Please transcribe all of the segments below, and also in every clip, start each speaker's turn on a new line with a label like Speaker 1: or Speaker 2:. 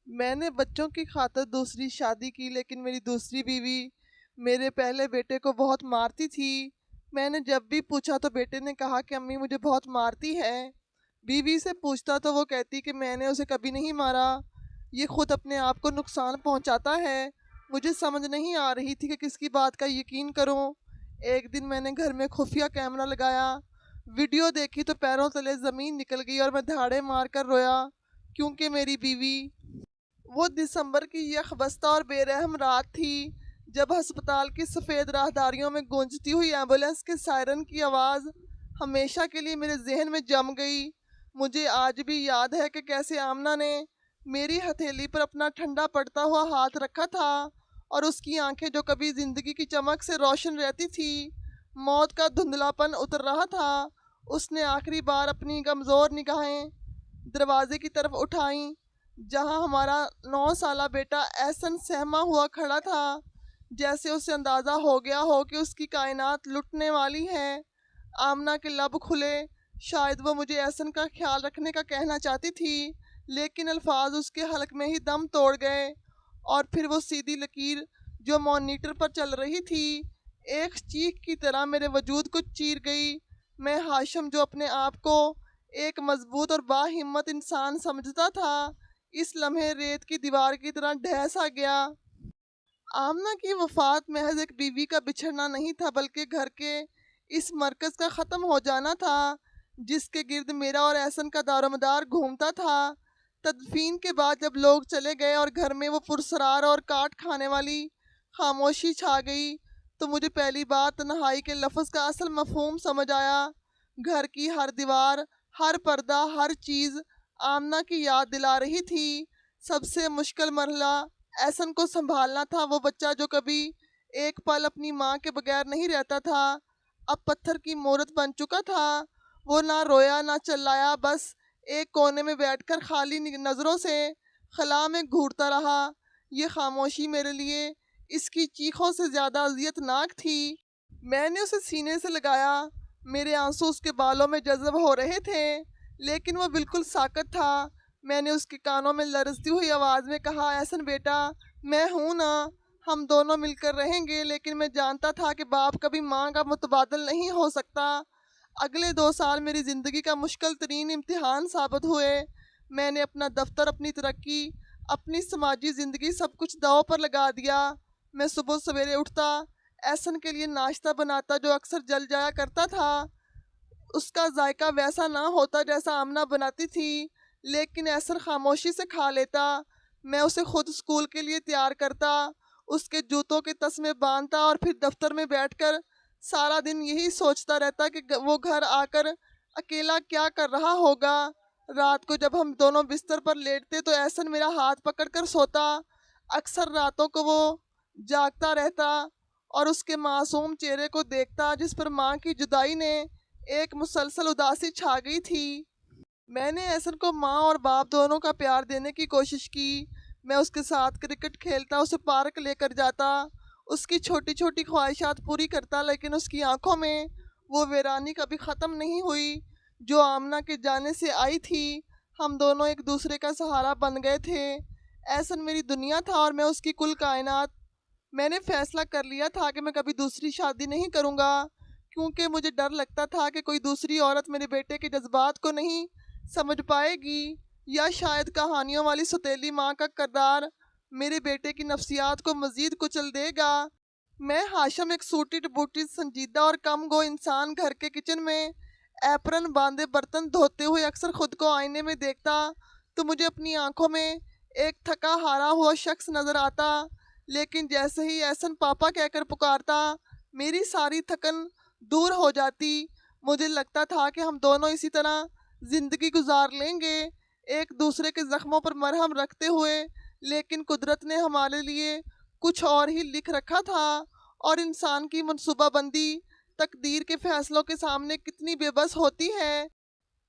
Speaker 1: میں نے بچوں کی خاطر دوسری شادی کی، لیکن میری دوسری بیوی میرے پہلے بیٹے کو بہت مارتی تھی۔ میں نے جب بھی پوچھا تو بیٹے نے کہا کہ امی مجھے بہت مارتی ہے۔ بیوی سے پوچھتا تو وہ کہتی کہ میں نے اسے کبھی نہیں مارا، یہ خود اپنے آپ کو نقصان پہنچاتا ہے۔ مجھے سمجھ نہیں آ رہی تھی کہ کس کی بات کا یقین کروں۔ ایک دن میں نے گھر میں خفیہ کیمرہ لگایا، ویڈیو دیکھی تو پیروں تلے زمین نکل گئی اور میں دھاڑے مار کر رویا، کیونکہ میری بیوی۔ وہ دسمبر کی یخ بستہ اور بے رحم رات تھی جب ہسپتال کی سفید راہداریوں میں گونجتی ہوئی ایمبولینس کے سائرن کی آواز ہمیشہ کے لیے میرے ذہن میں جم گئی۔ مجھے آج بھی یاد ہے کہ کیسے آمنہ نے میری ہتھیلی پر اپنا ٹھنڈا پڑتا ہوا ہاتھ رکھا تھا، اور اس کی آنکھیں جو کبھی زندگی کی چمک سے روشن رہتی تھی، موت کا دھندلاپن اتر رہا تھا۔ اس نے آخری بار اپنی کمزور نگاہیں دروازے کی طرف اٹھائیں، جہاں ہمارا 9 سالہ بیٹا ایسن سہما ہوا کھڑا تھا، جیسے اسے اندازہ ہو گیا ہو کہ اس کی کائنات لٹنے والی ہے۔ آمنہ کے لب کھلے، شاید وہ مجھے ایسن کا خیال رکھنے کا کہنا چاہتی تھی، لیکن الفاظ اس کے حلق میں ہی دم توڑ گئے، اور پھر وہ سیدھی لکیر جو مانیٹر پر چل رہی تھی ایک چیخ کی طرح میرے وجود کو چیر گئی۔ میں ہاشم، جو اپنے آپ کو ایک مضبوط اور باہمت انسان سمجھتا تھا، اس لمحے ریت کی دیوار کی طرح ڈھہ سا گیا۔ آمنہ کی وفات محض ایک بیوی کا بچھڑنا نہیں تھا، بلکہ گھر کے اس مرکز کا ختم ہو جانا تھا جس کے گرد میرا اور احسن کا دار و مدار گھومتا تھا۔ تدفین کے بعد جب لوگ چلے گئے اور گھر میں وہ پرسرار اور کاٹ کھانے والی خاموشی چھا گئی، تو مجھے پہلی بار تنہائی کے لفظ کا اصل مفہوم سمجھ آیا۔ گھر کی ہر دیوار، ہر پردہ، ہر چیز آمنہ کی یاد دلا رہی تھی۔ سب سے مشکل مرحلہ احسن کو سنبھالنا تھا، وہ بچہ جو کبھی ایک پل اپنی ماں کے بغیر نہیں رہتا تھا، اب پتھر کی مورت بن چکا تھا۔ وہ نہ رویا نہ چلایا، بس ایک کونے میں بیٹھ کر خالی نظروں سے خلا میں گھورتا رہا۔ یہ خاموشی میرے لیے اس کی چیخوں سے زیادہ اذیت ناک تھی۔ میں نے اسے سینے سے لگایا، میرے آنسو اس کے بالوں میں جذب ہو رہے تھے، لیکن وہ بالکل ساکت تھا۔ میں نے اس کے کانوں میں لرزتی ہوئی آواز میں کہا، احسن بیٹا، میں ہوں نا، ہم دونوں مل کر رہیں گے۔ لیکن میں جانتا تھا کہ باپ کبھی ماں کا متبادل نہیں ہو سکتا۔ اگلے 2 سال میری زندگی کا مشکل ترین امتحان ثابت ہوئے۔ میں نے اپنا دفتر، اپنی ترقی، اپنی سماجی زندگی، سب کچھ داؤ پر لگا دیا۔ میں صبح سویرے اٹھتا، احسن کے لیے ناشتہ بناتا جو اکثر جل جایا کرتا تھا۔ اس کا ذائقہ ویسا نہ ہوتا جیسا آمنہ بناتی تھی، لیکن احسن خاموشی سے کھا لیتا۔ میں اسے خود اسکول کے لیے تیار کرتا، اس کے جوتوں کے تسمے باندھتا، اور پھر دفتر میں بیٹھ کر سارا دن یہی سوچتا رہتا کہ وہ گھر آ کر اکیلا کیا کر رہا ہوگا۔ رات کو جب ہم دونوں بستر پر لیٹتے تو احسن میرا ہاتھ پکڑ کر سوتا۔ اکثر راتوں کو وہ جاگتا رہتا اور اس کے معصوم چہرے کو دیکھتا جس پر ماں کی جدائی نے ایک مسلسل اداسی چھا گئی تھی۔ میں نے احسن کو ماں اور باپ دونوں کا پیار دینے کی کوشش کی۔ میں اس کے ساتھ کرکٹ کھیلتا، اسے پارک لے کر جاتا، اس کی چھوٹی چھوٹی خواہشات پوری کرتا، لیکن اس کی آنکھوں میں وہ ویرانی کبھی ختم نہیں ہوئی جو آمنہ کے جانے سے آئی تھی۔ ہم دونوں ایک دوسرے کا سہارا بن گئے تھے۔ احسن میری دنیا تھا اور میں اس کی کل کائنات۔ میں نے فیصلہ کر لیا تھا کہ میں کبھی دوسری شادی نہیں کروں گا، کیونکہ مجھے ڈر لگتا تھا کہ کوئی دوسری عورت میرے بیٹے کے جذبات کو نہیں سمجھ پائے گی، یا شاید کہانیوں والی سوتیلی ماں کا کردار میرے بیٹے کی نفسیات کو مزید کچل دے گا۔ میں ہاشم، ایک سوٹی بوٹی، سنجیدہ اور کم گو انسان، گھر کے کچن میں ایپرن باندھے برتن دھوتے ہوئے اکثر خود کو آئینے میں دیکھتا تو مجھے اپنی آنکھوں میں ایک تھکا ہارا ہوا شخص نظر آتا، لیکن جیسے ہی احسن پاپا کہہ کر پکارتا، میری ساری تھکن دور ہو جاتی۔ مجھے لگتا تھا کہ ہم دونوں اسی طرح زندگی گزار لیں گے، ایک دوسرے کے زخموں پر مرہم رکھتے ہوئے، لیکن قدرت نے ہمارے لیے کچھ اور ہی لکھ رکھا تھا، اور انسان کی منصوبہ بندی تقدیر کے فیصلوں کے سامنے کتنی بے بس ہوتی ہے،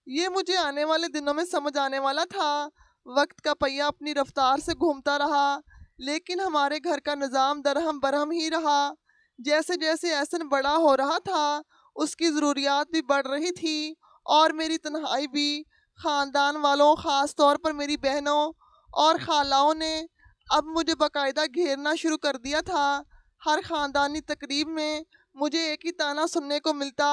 Speaker 1: یہ مجھے آنے والے دنوں میں سمجھ آنے والا تھا۔ وقت کا پہیہ اپنی رفتار سے گھومتا رہا، لیکن ہمارے گھر کا نظام درہم برہم ہی رہا۔ جیسے جیسے احسن بڑا ہو رہا تھا، اس کی ضروریات بھی بڑھ رہی تھی، اور میری تنہائی بھی۔ خاندان والوں، خاص طور پر میری بہنوں اور خالاؤں نے اب مجھے باقاعدہ گھیرنا شروع کر دیا تھا۔ ہر خاندانی تقریب میں مجھے ایک ہی طعنہ سننے کو ملتا،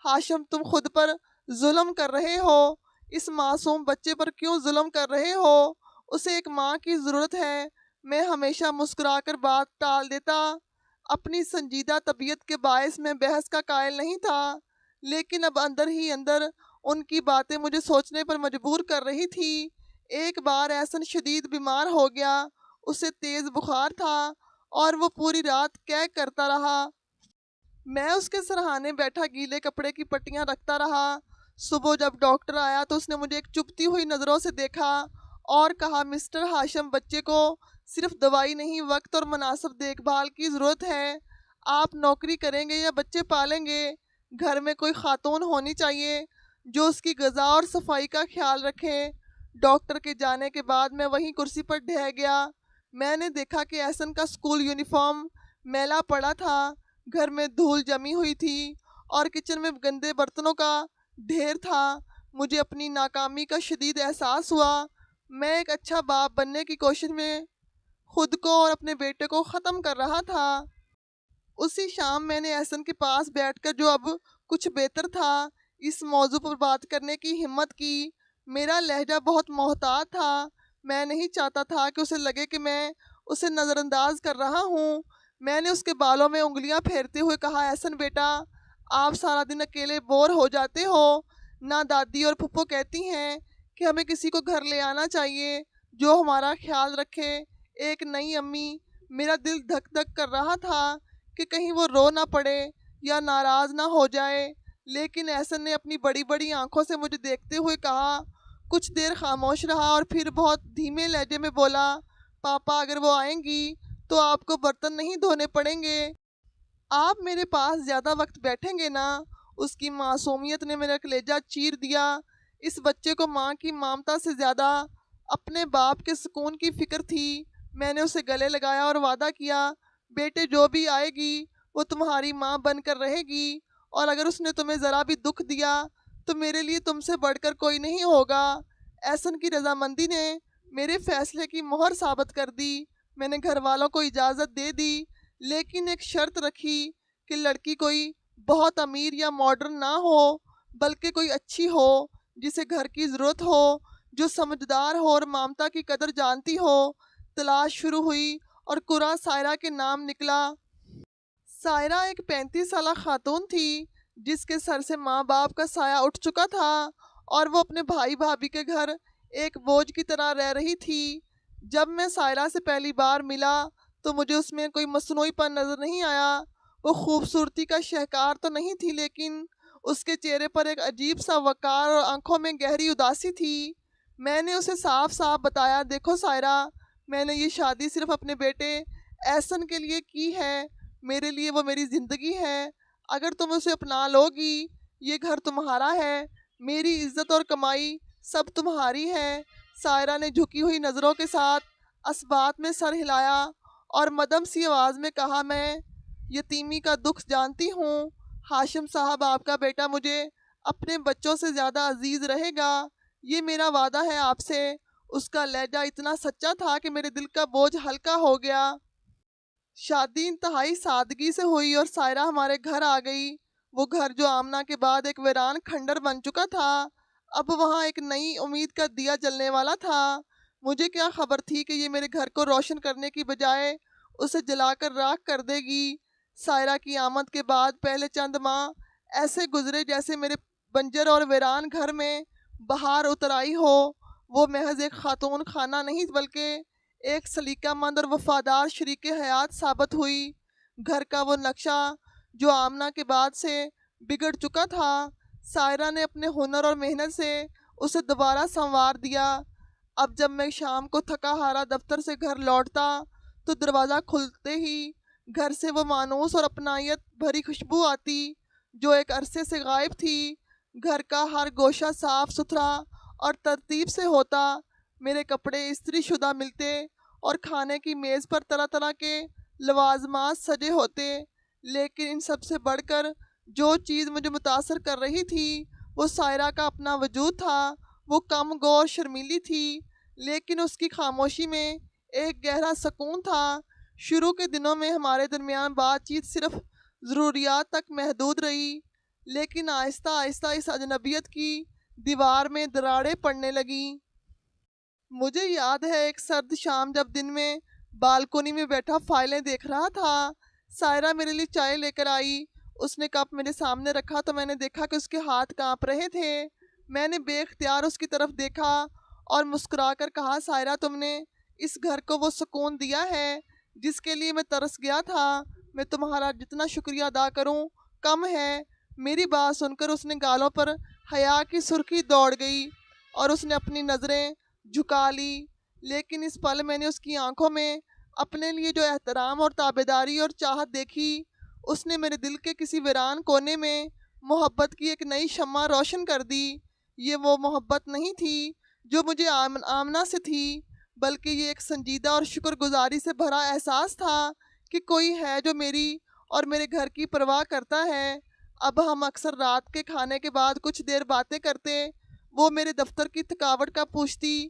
Speaker 1: ہاشم تم خود پر ظلم کر رہے ہو، اس معصوم بچے پر کیوں ظلم کر رہے ہو، اسے ایک ماں کی ضرورت ہے۔ میں ہمیشہ مسکرا کر بات ٹال دیتا، اپنی سنجیدہ طبیعت کے باعث میں بحث کا قائل نہیں تھا، لیکن اب اندر ہی اندر ان کی باتیں مجھے سوچنے پر مجبور کر رہی تھی۔ ایک بار احسن شدید بیمار ہو گیا، اسے تیز بخار تھا اور وہ پوری رات قے کرتا رہا۔ میں اس کے سرہانے بیٹھا گیلے کپڑے کی پٹیاں رکھتا رہا۔ صبح جب ڈاکٹر آیا تو اس نے مجھے ایک چبھتی ہوئی نظروں سے دیکھا اور کہا، مسٹر ہاشم، بچے کو صرف دوائی نہیں، وقت اور مناسب دیکھ بھال کی ضرورت ہے۔ آپ نوکری کریں گے یا بچے پالیں گے؟ گھر میں کوئی خاتون ہونی چاہیے جو اس کی غذا اور صفائی کا خیال رکھے۔ ڈاکٹر کے جانے کے بعد میں وہیں کرسی پر ڈھہ گیا۔ میں نے دیکھا کہ احسن کا اسکول یونیفارم میلا پڑا تھا، گھر میں دھول جمی ہوئی تھی اور کچن میں گندے برتنوں کا ڈھیر تھا۔ مجھے اپنی ناکامی کا شدید احساس ہوا۔ میں ایک اچھا باپ بننے کی کوشش میں خود کو اور اپنے بیٹے کو ختم کر رہا تھا۔ اسی شام میں نے احسن کے پاس بیٹھ کر، جو اب کچھ بہتر تھا، اس موضوع پر بات کرنے کی ہمت کی۔ میرا لہجہ بہت محتاط تھا، میں نہیں چاہتا تھا کہ اسے لگے کہ میں اسے نظر انداز کر رہا ہوں۔ میں نے اس کے بالوں میں انگلیاں پھیرتے ہوئے کہا، احسن بیٹا، آپ سارا دن اکیلے بور ہو جاتے ہو نہ؟ دادی اور پھپھو کہتی ہیں کہ ہمیں کسی کو گھر لے آنا چاہیے جو ہمارا خیال رکھے، ایک نئی امی۔ میرا دل دھک دھک کر رہا تھا کہ کہیں وہ رو نہ پڑے یا ناراض نہ ہو جائے، لیکن احسن نے اپنی بڑی بڑی آنکھوں سے مجھے دیکھتے ہوئے کہا۔ کچھ دیر خاموش رہا اور پھر بہت دھیمے لہجے میں بولا، پاپا، اگر وہ آئیں گی تو آپ کو برتن نہیں دھونے پڑیں گے، آپ میرے پاس زیادہ وقت بیٹھیں گے نا؟ اس کی معصومیت نے میرا کلیجہ چیر دیا۔ اس بچے کو ماں کی ممتا سے زیادہ اپنے باپ کے سکون کی فکر تھی۔ میں نے اسے گلے لگایا اور وعدہ کیا، بیٹے، جو بھی آئے گی وہ تمہاری ماں بن کر رہے گی، اور اگر اس نے تمہیں ذرا بھی دکھ دیا تو میرے لیے تم سے بڑھ کر کوئی نہیں ہوگا۔ احسن کی رضامندی نے میرے فیصلے کی مہر ثابت کر دی۔ میں نے گھر والوں کو اجازت دے دی، لیکن ایک شرط رکھی کہ لڑکی کوئی بہت امیر یا ماڈرن نہ ہو، بلکہ کوئی اچھی ہو، جسے گھر کی ضرورت ہو، جو سمجھدار ہو اور ممتا کی قدر جانتی ہو۔ تلاش شروع ہوئی اور قرہ سائرہ کے نام نکلا۔ سائرہ ایک 35 سالہ خاتون تھی جس کے سر سے ماں باپ کا سایہ اٹھ چکا تھا اور وہ اپنے بھائی بھابھی کے گھر ایک بوجھ کی طرح رہ رہی تھی۔ جب میں سائرہ سے پہلی بار ملا تو مجھے اس میں کوئی مصنوعی پن نظر نہیں آیا۔ وہ خوبصورتی کا شاہکار تو نہیں تھی، لیکن اس کے چہرے پر ایک عجیب سا وقار اور آنکھوں میں گہری اداسی تھی۔ میں نے اسے صاف صاف بتایا، دیکھو سائرہ، میں نے یہ شادی صرف اپنے بیٹے احسن کے لیے کی ہے، میرے لیے وہ میری زندگی ہے۔ اگر تم اسے اپنا لو گی، یہ گھر تمہارا ہے، میری عزت اور کمائی سب تمہاری ہے۔ سائرہ نے جھکی ہوئی نظروں کے ساتھ اسبات میں سر ہلایا اور مدھم سی آواز میں کہا، میں یتیمی کا دکھ جانتی ہوں، ہاشم صاحب، آپ کا بیٹا مجھے اپنے بچوں سے زیادہ عزیز رہے گا، یہ میرا وعدہ ہے آپ سے۔ اس کا لہجہ اتنا سچا تھا کہ میرے دل کا بوجھ ہلکا ہو گیا۔ شادی انتہائی سادگی سے ہوئی اور سائرہ ہمارے گھر آ گئی۔ وہ گھر جو آمنہ کے بعد ایک ویران کھنڈر بن چکا تھا، اب وہاں ایک نئی امید کا دیا جلنے والا تھا۔ مجھے کیا خبر تھی کہ یہ میرے گھر کو روشن کرنے کی بجائے اسے جلا کر راکھ کر دے گی۔ سائرہ کی آمد کے بعد پہلے چند ماہ ایسے گزرے جیسے میرے بنجر اور ویران گھر میں بہار اتر آئی ہو۔ وہ محض ایک خاتون خانہ نہیں بلکہ ایک سلیقہ مند اور وفادار شریک حیات ثابت ہوئی۔ گھر کا وہ نقشہ جو آمنہ کے بعد سے بگڑ چکا تھا، سائرہ نے اپنے ہنر اور محنت سے اسے دوبارہ سنوار دیا۔ اب جب میں شام کو تھکا ہارا دفتر سے گھر لوٹتا تو دروازہ کھلتے ہی گھر سے وہ مانوس اور اپنائیت بھری خوشبو آتی جو ایک عرصے سے غائب تھی۔ گھر کا ہر گوشہ صاف ستھرا اور ترتیب سے ہوتا، میرے کپڑے استری شدہ ملتے اور کھانے کی میز پر طرح طرح کے لوازمات سجے ہوتے، لیکن ان سب سے بڑھ کر جو چیز مجھے متاثر کر رہی تھی وہ سائرہ کا اپنا وجود تھا۔ وہ کم گو اور شرمیلی تھی، لیکن اس کی خاموشی میں ایک گہرا سکون تھا۔ شروع کے دنوں میں ہمارے درمیان بات چیت صرف ضروریات تک محدود رہی، لیکن آہستہ آہستہ اس اجنبیت کی دیوار میں دراڑیں پڑنے لگیں۔ مجھے یاد ہے ایک سرد شام جب دن میں بالکونی میں بیٹھا فائلیں دیکھ رہا تھا، سائرہ میرے لیے چائے لے کر آئی۔ اس نے کپ میرے سامنے رکھا تو میں نے دیکھا کہ اس کے ہاتھ کانپ رہے تھے۔ میں نے بے اختیار اس کی طرف دیکھا اور مسکرا کر کہا، سائرہ تم نے اس گھر کو وہ سکون دیا ہے جس کے لیے میں ترس گیا تھا۔ میں تمہارا جتنا شکریہ ادا کروں کم ہے۔ میری بات سن کر اس نے گالوں پر حیا کی سرخی دوڑ گئی اور اس نے اپنی نظریں جھکا لی، لیکن اس پل میں نے اس کی آنکھوں میں اپنے لیے جو احترام اور تابعداری اور چاہت دیکھی، اس نے میرے دل کے کسی ویران کونے میں محبت کی ایک نئی شمع روشن کر دی۔ یہ وہ محبت نہیں تھی جو مجھے آمنہ سے تھی، بلکہ یہ ایک سنجیدہ اور شکر گزاری سے بھرا احساس تھا کہ کوئی ہے جو میری اور میرے گھر کی پرواہ کرتا ہے۔ اب ہم اکثر رات کے کھانے کے بعد کچھ دیر باتیں کرتے، وہ میرے دفتر کی تھکاوٹ کا پوچھتی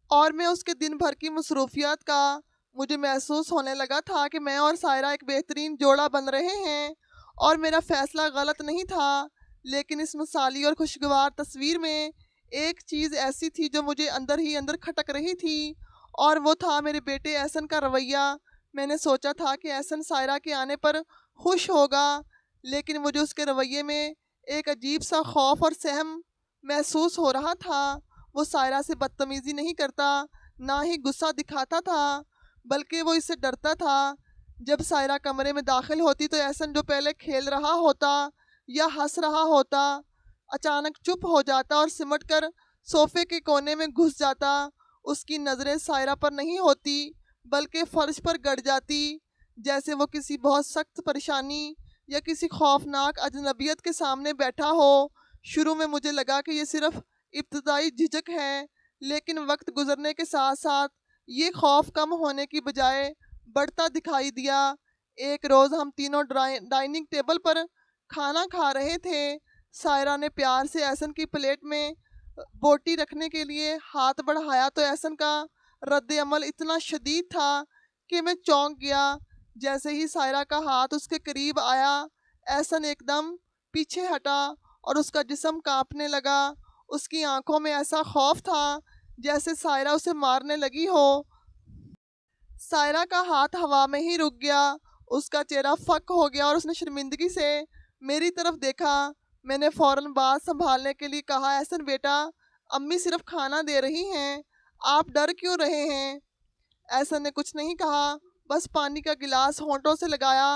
Speaker 1: اور میں اس کے دن بھر کی مصروفیات کا۔ مجھے محسوس ہونے لگا تھا کہ میں اور سائرہ ایک بہترین جوڑا بن رہے ہیں اور میرا فیصلہ غلط نہیں تھا، لیکن اس مثالی اور خوشگوار تصویر میں ایک چیز ایسی تھی جو مجھے اندر ہی اندر کھٹک رہی تھی، اور وہ تھا میرے بیٹے احسن کا رویہ۔ میں نے سوچا تھا کہ احسن سائرہ کے آنے پر خوش ہوگا، لیکن مجھے اس کے رویے میں ایک عجیب سا خوف اور سہم محسوس ہو رہا تھا۔ وہ سائرہ سے بدتمیزی نہیں کرتا، نہ ہی غصہ دکھاتا تھا، بلکہ وہ اس سے ڈرتا تھا۔ جب سائرہ کمرے میں داخل ہوتی تو احسن جو پہلے کھیل رہا ہوتا یا ہنس رہا ہوتا، اچانک چپ ہو جاتا اور سمٹ کر صوفے کے کونے میں گھس جاتا۔ اس کی نظریں سائرہ پر نہیں ہوتی بلکہ فرش پر گڑ جاتی، جیسے وہ کسی بہت سخت پریشانی یا کسی خوفناک اجنبیت کے سامنے بیٹھا ہو۔ شروع میں مجھے لگا کہ یہ صرف ابتدائی جھجک ہے، لیکن وقت گزرنے کے ساتھ ساتھ یہ خوف کم ہونے کی بجائے بڑھتا دکھائی دیا۔ ایک روز ہم تینوں ڈائننگ ٹیبل پر کھانا کھا رہے تھے۔ سائرہ نے پیار سے احسن کی پلیٹ میں بوٹی رکھنے کے لیے ہاتھ بڑھایا تو احسن کا رد عمل اتنا شدید تھا کہ میں چونک گیا۔ جیسے ہی سائرہ کا ہاتھ اس کے قریب آیا، احسن ایک دم پیچھے ہٹا اور اس کا جسم کانپنے لگا۔ اس کی آنکھوں میں ایسا خوف تھا جیسے سائرہ اسے مارنے لگی ہو۔ سائرہ کا ہاتھ ہوا میں ہی رک گیا، اس کا چہرہ فک ہو گیا اور اس نے شرمندگی سے میری طرف دیکھا۔ میں نے فوراً بات سنبھالنے کے لیے کہا، احسن بیٹا، امی صرف کھانا دے رہی ہیں، آپ ڈر کیوں رہے ہیں؟ احسن نے کچھ نہیں کہا، بس پانی کا گلاس ہونٹوں سے لگایا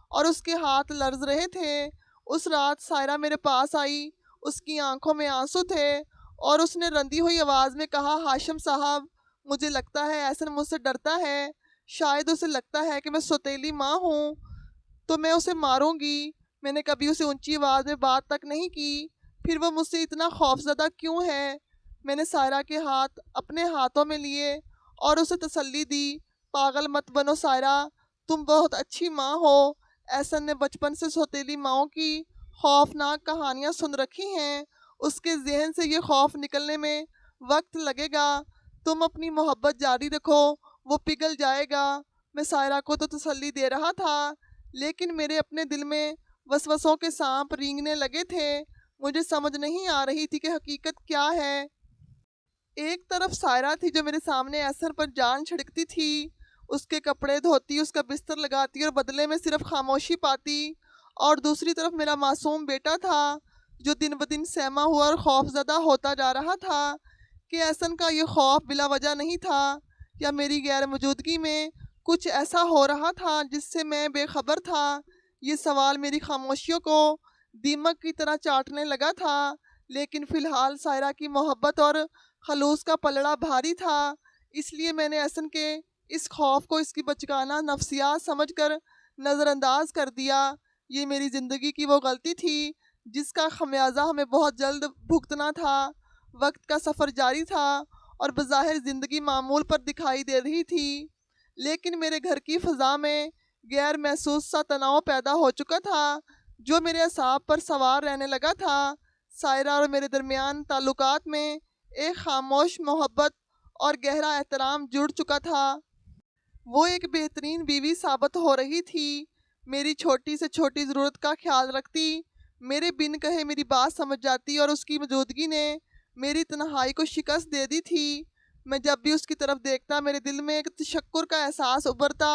Speaker 1: اور اس کے ہاتھ لرز رہے تھے۔ اس رات سائرہ میرے پاس آئی، اس کی آنکھوں میں آنسو تھے اور اس نے رندی ہوئی آواز میں کہا، ہاشم صاحب، مجھے لگتا ہے احسن مجھ سے ڈرتا ہے، شاید اسے لگتا ہے کہ میں سوتیلی ماں ہوں تو میں اسے ماروں گی۔ میں نے کبھی اسے اونچی آواز میں بات تک نہیں کی، پھر وہ مجھ سے اتنا خوفزدہ کیوں ہے؟ میں نے سائرہ کے ہاتھ اپنے ہاتھوں میں لیے اور اسے تسلی دی، پاگل مت بنو سائرہ، تم بہت اچھی ماں ہو۔ احسن نے بچپن سے سوتیلی ماؤں کی خوفناک کہانیاں سن رکھی ہیں، اس کے ذہن سے یہ خوف نکلنے میں وقت لگے گا، تم اپنی محبت جاری رکھو، وہ پگھل جائے گا۔ میں سائرہ کو تو تسلی دے رہا تھا، لیکن میرے اپنے دل میں وسوسوں کے سانپ رینگنے لگے تھے۔ مجھے سمجھ نہیں آ رہی تھی کہ حقیقت کیا ہے۔ ایک طرف سائرہ تھی جو میرے سامنے احسن پر جان چھڑکتی تھی، اس کے کپڑے دھوتی، اس کا بستر لگاتی اور بدلے میں صرف خاموشی پاتی، اور دوسری طرف میرا معصوم بیٹا تھا جو دن بدن سہما ہوا اور خوف زدہ ہوتا جا رہا تھا کہ احسن کا یہ خوف بلا وجہ نہیں تھا، یا میری غیر موجودگی میں کچھ ایسا ہو رہا تھا جس سے میں بے خبر تھا۔ یہ سوال میری خاموشیوں کو دیمک کی طرح چاٹنے لگا تھا، لیکن فی الحال سائرہ کی محبت اور خلوص کا پلڑا بھاری تھا، اس لیے میں نے احسن کے اس خوف کو اس کی بچگانہ نفسیات سمجھ کر نظر انداز کر دیا۔ یہ میری زندگی کی وہ غلطی تھی جس کا خمیازہ ہمیں بہت جلد بھگتنا تھا۔ وقت کا سفر جاری تھا اور بظاہر زندگی معمول پر دکھائی دے رہی تھی، لیکن میرے گھر کی فضا میں غیر محسوس سا تناؤ پیدا ہو چکا تھا جو میرے اعصاب پر سوار رہنے لگا تھا۔ سائرہ اور میرے درمیان تعلقات میں ایک خاموش محبت اور گہرا احترام جڑ چکا تھا۔ وہ ایک بہترین بیوی ثابت ہو رہی تھی، میری چھوٹی سے چھوٹی ضرورت کا خیال رکھتی، میرے بن کہے میری بات سمجھ جاتی، اور اس کی موجودگی نے میری تنہائی کو شکست دے دی تھی۔ میں جب بھی اس کی طرف دیکھتا میرے دل میں ایک تشکر کا احساس ابھرتا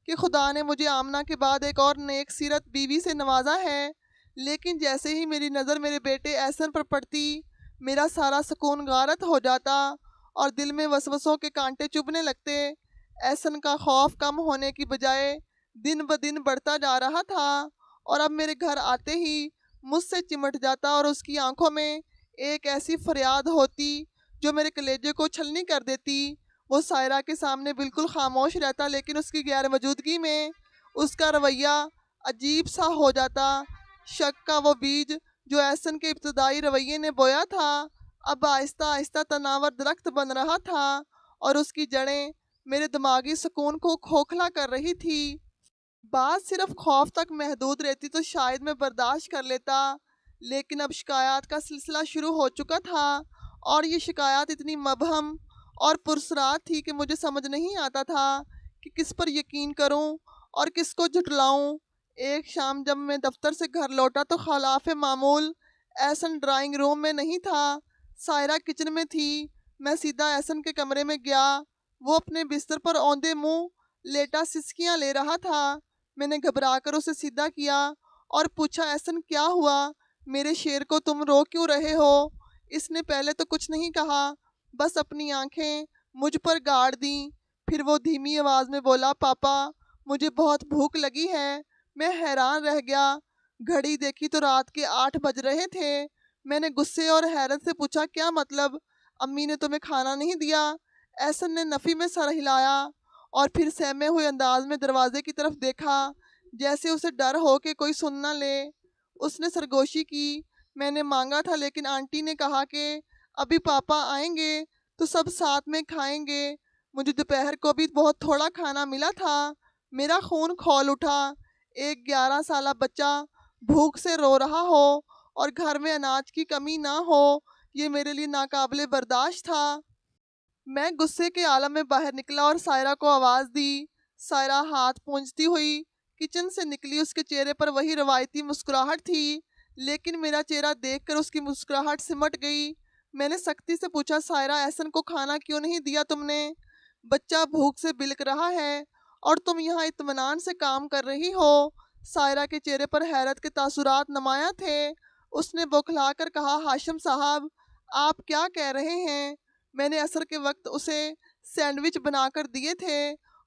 Speaker 1: کہ خدا نے مجھے آمنہ کے بعد ایک اور نیک سیرت بیوی سے نوازا ہے۔ لیکن جیسے ہی میری نظر میرے بیٹے احسن پر پڑتی، میرا سارا سکون غارت ہو جاتا اور دل میں وسوسوں کے کانٹے چبھنے لگتے۔ احسن کا خوف کم ہونے کی بجائے دن بدن بڑھتا جا رہا تھا، اور اب میرے گھر آتے ہی مجھ سے چمٹ جاتا اور اس کی آنکھوں میں ایک ایسی فریاد ہوتی جو میرے کلیجے کو چھلنی کر دیتی۔ وہ سائرہ کے سامنے بالکل خاموش رہتا، لیکن اس کی غیر موجودگی میں اس کا رویہ عجیب سا ہو جاتا۔ شک کا وہ بیج جو احسن کے ابتدائی رویے نے بویا تھا، اب آہستہ آہستہ تناور درخت بن رہا تھا، اور اس کی جڑیں میرے دماغی سکون کو کھوکھلا کر رہی تھی۔ بات صرف خوف تک محدود رہتی تو شاید میں برداشت کر لیتا، لیکن اب شکایات کا سلسلہ شروع ہو چکا تھا، اور یہ شکایات اتنی مبہم اور پرسرار تھی کہ مجھے سمجھ نہیں آتا تھا کہ کس پر یقین کروں اور کس کو جھٹلاؤں۔ ایک شام جب میں دفتر سے گھر لوٹا تو خلاف معمول احسن ڈرائنگ روم میں نہیں تھا، سائرہ کچن میں تھی۔ میں سیدھا احسن کے کمرے میں گیا، وہ اپنے بستر پر اوندے منہ لیٹا سسکیاں لے رہا تھا۔ میں نے گھبرا کر اسے سیدھا کیا اور پوچھا، احسن کیا ہوا؟ میرے شیر کو تم رو کیوں رہے ہو؟ اس نے پہلے تو کچھ نہیں کہا، بس اپنی آنکھیں مجھ پر گاڑ دیں۔ پھر وہ دھیمی آواز میں بولا، پاپا مجھے بہت بھوک لگی ہے۔ میں حیران رہ گیا، گھڑی دیکھی تو رات کے 8 بج رہے تھے۔ میں نے غصے اور حیرت سے پوچھا، کیا مطلب؟ امی نے تمہیں کھانا نہیں دیا؟ احسن نے نفی میں سر ہلایا اور پھر سہمے ہوئے انداز میں دروازے کی طرف دیکھا، جیسے اسے ڈر ہو کہ کوئی سن نہ لے۔ اس نے سرگوشی کی، میں نے مانگا تھا لیکن آنٹی نے کہا کہ ابھی پاپا آئیں گے تو سب ساتھ میں کھائیں گے۔ مجھے دوپہر کو بھی بہت تھوڑا کھانا ملا تھا۔ میرا خون کھول اٹھا۔ ایک 11 سالہ بچہ بھوک سے رو رہا ہو اور گھر میں اناج کی کمی نہ ہو، یہ میرے لیے ناقابل برداشت تھا۔ میں غصے کے عالم میں باہر نکلا اور سائرہ کو آواز دی۔ سائرہ ہاتھ پونجتی ہوئی کچن سے نکلی، اس کے چہرے پر وہی روایتی مسکراہٹ تھی، لیکن میرا چہرہ دیکھ کر اس کی مسکراہٹ سمٹ گئی۔ میں نے سختی سے پوچھا، سائرہ احسن کو کھانا کیوں نہیں دیا تم نے؟ بچہ بھوک سے بلک رہا ہے اور تم یہاں اطمینان سے کام کر رہی ہو۔ سائرہ کے چہرے پر حیرت کے تاثرات نمایاں تھے۔ اس نے بوکھلا کر کہا، ہاشم صاحب آپ کیا کہہ رہے ہیں؟ میں نے عصر کے وقت اسے سینڈوچ بنا کر دیے تھے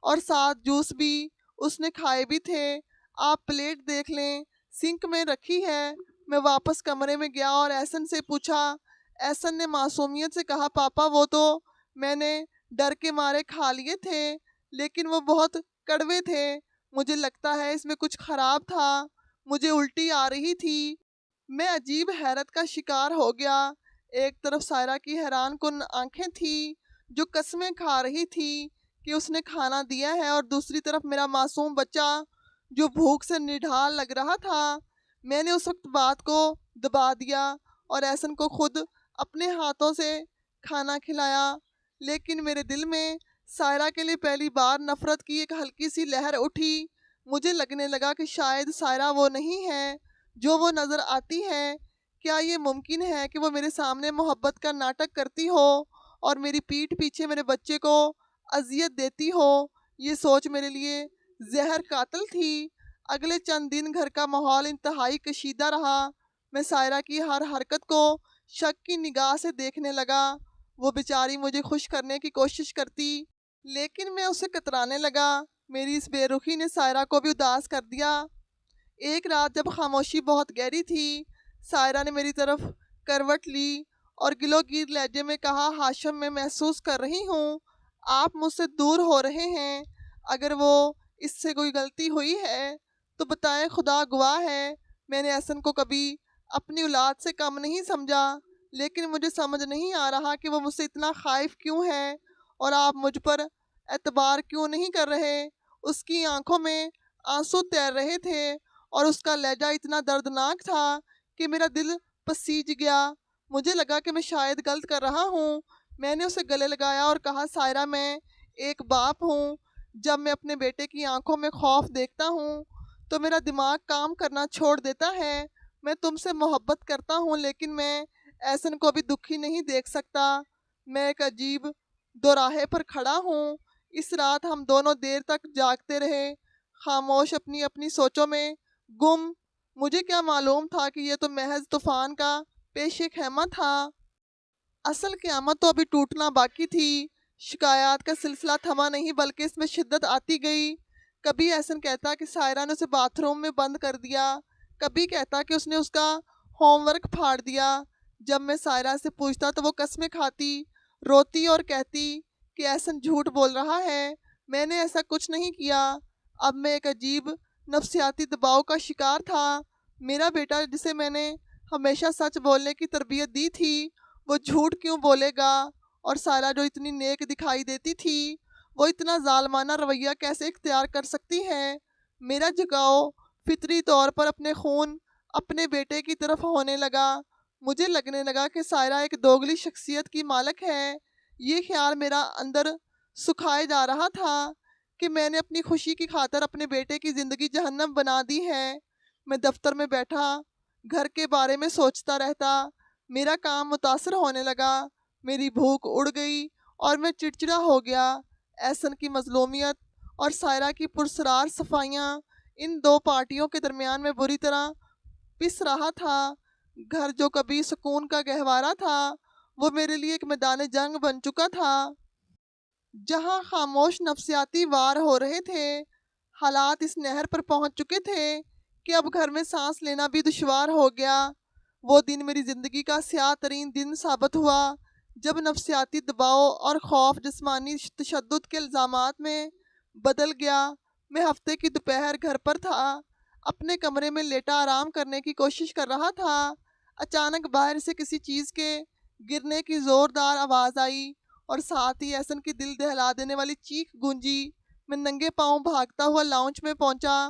Speaker 1: اور ساتھ جوس بھی، اس نے کھائے بھی تھے۔ آپ پلیٹ دیکھ لیں، سنک میں رکھی ہے۔ میں واپس کمرے میں گیا اور احسن سے پوچھا۔ احسن نے معصومیت سے کہا، پاپا وہ تو میں نے ڈر کے مارے کھا لیے تھے، لیکن وہ بہت کڑوے تھے، مجھے لگتا ہے اس میں کچھ خراب تھا، مجھے الٹی آ رہی تھی۔ میں عجیب حیرت کا شکار ہو گیا۔ ایک طرف سائرہ کی حیران کن آنکھیں تھیں جو قسمیں کھا رہی تھی کہ اس نے کھانا دیا ہے، اور دوسری طرف میرا معصوم بچہ جو بھوک سے نڈھال لگ رہا تھا۔ میں نے اس وقت بات کو دبا دیا اور احسن کو خود اپنے ہاتھوں سے کھانا کھلایا، لیکن میرے دل میں سائرہ کے لیے پہلی بار نفرت کی ایک ہلکی سی لہر اٹھی۔ مجھے لگنے لگا کہ شاید سائرہ وہ نہیں ہے جو وہ نظر آتی ہے۔ کیا یہ ممکن ہے کہ وہ میرے سامنے محبت کا ناٹک کرتی ہو اور میری پیٹھ پیچھے میرے بچے کو اذیت دیتی ہو؟ یہ سوچ میرے لیے زہر قاتل تھی۔ اگلے چند دن گھر کا ماحول انتہائی کشیدہ رہا۔ میں سائرہ کی ہر حرکت کو شک کی نگاہ سے دیکھنے لگا۔ وہ بیچاری مجھے خوش کرنے کی کوشش کرتی، لیکن میں اسے کترانے لگا۔ میری اس بے رخی نے سائرہ کو بھی اداس کر دیا۔ ایک رات جب خاموشی بہت گہری تھی، سائرہ نے میری طرف کروٹ لی اور گلو گیر لہجے میں کہا، ہاشم میں محسوس کر رہی ہوں آپ مجھ سے دور ہو رہے ہیں۔ اگر وہ اس سے کوئی غلطی ہوئی ہے تو بتائیں، خدا گواہ ہے میں نے احسن کو کبھی اپنی اولاد سے کم نہیں سمجھا، لیکن مجھے سمجھ نہیں آ رہا کہ وہ مجھ سے اتنا خائف کیوں ہے اور آپ مجھ پر اعتبار کیوں نہیں کر رہے۔ اس کی آنکھوں میں آنسو تیر رہے تھے اور اس کا لہجہ اتنا دردناک تھا کہ میرا دل پسیج گیا۔ مجھے لگا کہ میں شاید غلط کر رہا ہوں۔ میں نے اسے گلے لگایا اور کہا سائرہ میں ایک باپ ہوں، جب میں اپنے بیٹے کی آنکھوں میں خوف دیکھتا ہوں تو میرا دماغ کام کرنا چھوڑ دیتا ہے۔ میں تم سے محبت کرتا ہوں لیکن میں احسن کو بھی دکھی نہیں دیکھ سکتا۔ میں ایک عجیب دوراہے پر کھڑا ہوں۔ اس رات ہم دونوں دیر تک جاگتے رہے، خاموش اپنی اپنی سوچوں میں گم۔ مجھے کیا معلوم تھا کہ یہ تو محض طوفان کا پیش خیمہ تھا، اصل قیامت تو ابھی ٹوٹنا باقی تھی۔ شکایات کا سلسلہ تھما نہیں بلکہ اس میں شدت آتی گئی۔ کبھی احسن کہتا کہ سائرہ نے اسے باتھ روم میں بند کر دیا، کبھی کہتا کہ اس نے اس کا ہوم ورک پھاڑ دیا۔ جب میں سائرہ سے پوچھتا تو وہ قسمیں کھاتی، روتی اور کہتی کہ احسن جھوٹ بول رہا ہے، میں نے ایسا کچھ نہیں کیا۔ اب میں ایک عجیب نفسیاتی دباؤ کا شکار تھا۔ میرا بیٹا جسے میں نے ہمیشہ سچ بولنے کی تربیت دی تھی وہ جھوٹ کیوں بولے گا، اور سائرہ جو اتنی نیک دکھائی دیتی تھی وہ اتنا ظالمانہ رویہ کیسے اختیار کر سکتی ہے۔ میرا جھکاؤ فطری طور پر اپنے خون اپنے بیٹے کی طرف ہونے لگا۔ مجھے لگنے لگا کہ سائرہ ایک دوگلی شخصیت کی مالک ہے۔ یہ خیال میرا اندر سکھائے جا رہا تھا کہ میں نے اپنی خوشی کی خاطر اپنے بیٹے کی زندگی جہنم بنا دی ہے۔ میں دفتر میں بیٹھا گھر کے بارے میں سوچتا رہتا۔ میرا کام متاثر ہونے لگا، میری بھوک اڑ گئی اور میں چڑچڑا ہو گیا۔ احسن کی مظلومیت اور سائرہ کی پرسرار صفائیاں ان دو پارٹیوں کے درمیان میں بری طرح پس رہا تھا۔ گھر جو کبھی سکون کا گہوارہ تھا وہ میرے لیے ایک میدان جنگ بن چکا تھا، جہاں خاموش نفسیاتی وار ہو رہے تھے۔ حالات اس نہر پر پہنچ چکے تھے کہ اب گھر میں سانس لینا بھی دشوار ہو گیا۔ وہ دن میری زندگی کا سیاہ ترین دن ثابت ہوا جب نفسیاتی دباؤ اور خوف جسمانی تشدد کے الزامات میں بدل گیا۔ میں ہفتے کی دوپہر گھر پر تھا، اپنے کمرے میں لیٹا آرام کرنے کی کوشش کر رہا تھا۔ اچانک باہر سے کسی چیز کے گرنے کی زوردار آواز آئی اور ساتھ ہی احسن کی دل دہلا دینے والی چیخ گونجی۔ میں ننگے پاؤں بھاگتا ہوا لاؤنج میں پہنچا۔